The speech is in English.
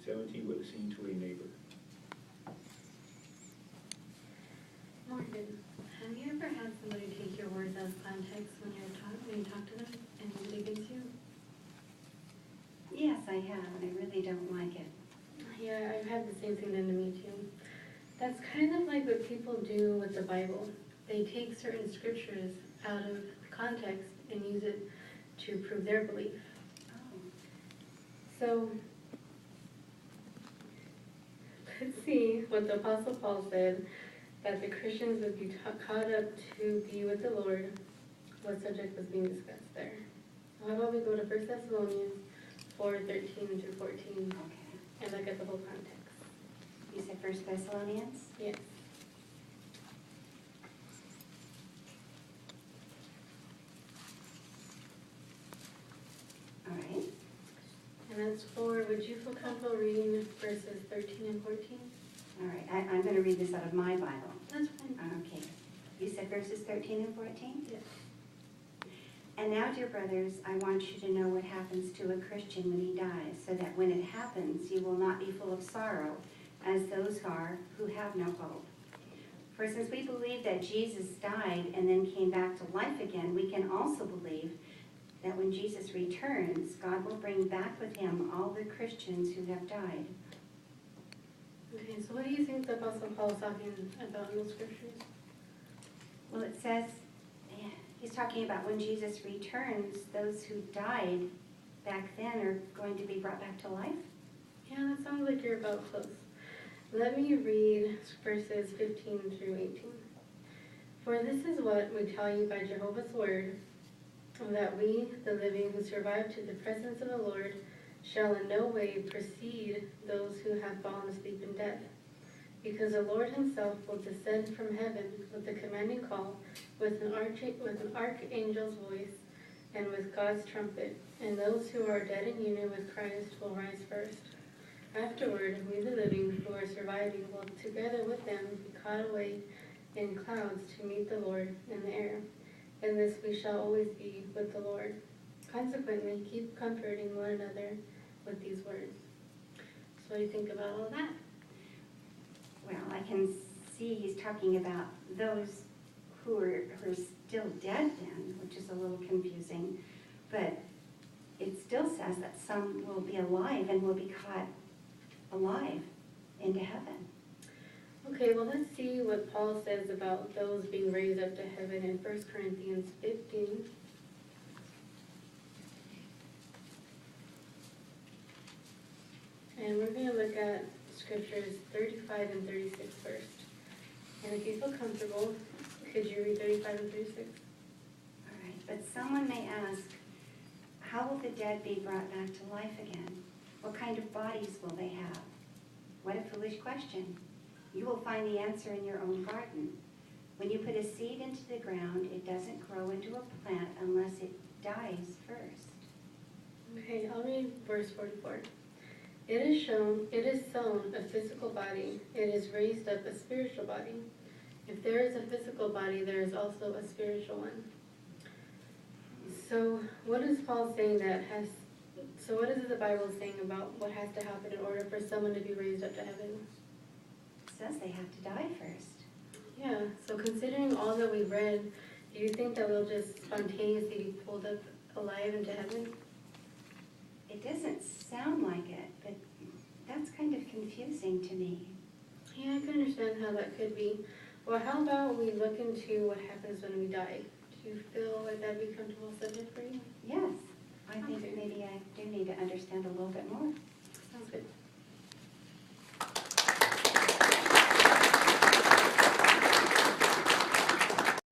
17, what is seen to a neighbor. Morgan, have you ever had somebody take your words out of context when you talk to them and it against you? Yes, I have, and I really don't like it. Yeah, I've had the same thing done to me too. That's kind of like what people do with the Bible. They take certain scriptures out of context and use it to prove their belief. Oh. So, let's see what the Apostle Paul said, that the Christians would be caught up to be with the Lord. What subject was being discussed there? How about we go to 1 Thessalonians 4:13 through 14 Okay. and look at the whole context. You said 1 Thessalonians? Yes. All right. And that's would you feel comfortable reading verses 13 and 14? All right. I'm going to read this out of my Bible. That's fine. Okay. You said verses 13 and 14? Yes. And now, dear brothers, I want you to know what happens to a Christian when he dies, so that when it happens, you will not be full of sorrow, as those are who have no hope. For since we believe that Jesus died and then came back to life again, we can also believe that when Jesus returns, God will bring back with him all the Christians who have died. Okay, so what do you think the Apostle Paul is talking about in those scriptures? Well, it says, he's talking about when Jesus returns, those who died back then are going to be brought back to life. Yeah, that sounds like you're about close. Let me read verses 15 through 18. For this is what we tell you by Jehovah's word, that we, the living who survive to the presence of the Lord, shall in no way precede those who have fallen asleep in death. Because the Lord himself will descend from heaven with a commanding call, with an archangel's voice, and with God's trumpet, and those who are dead in union with Christ will rise first. Afterward, we the living who are surviving will together with them be caught away in clouds to meet the Lord in the air. In this we shall always be with the Lord. Consequently, keep comforting one another with these words. So what do you think about all that? Well, I can see he's talking about those who are still dead then, which is a little confusing. But it still says that some will be alive and will be caught alive into heaven. Okay, well, let's see what Paul says about those being raised up to heaven in 1 Corinthians 15. And we're going to look at scriptures 35 and 36 first. And if you feel comfortable, could you read 35 and 36? All right, but someone may ask, how will the dead be brought back to life again? What kind of bodies will they have? What a foolish question. You will find the answer in your own garden. When you put a seed into the ground, it doesn't grow into a plant unless it dies first. Okay, I'll read verse 44. It is sown a physical body, it is raised up a spiritual body. If there is a physical body, there is also a spiritual one. So what is Paul saying what is the Bible saying about what has to happen in order for someone to be raised up to heaven? It says they have to die first. Yeah, so considering all that we've read, do you think that we'll just spontaneously be pulled up alive into heaven? It doesn't sound like it, but that's kind of confusing to me. Yeah, I can understand how that could be. Well, how about we look into what happens when we die? Do you feel like that'd be a comfortable subject for you? Yes, I think Okay. maybe I do need to understand a little bit more.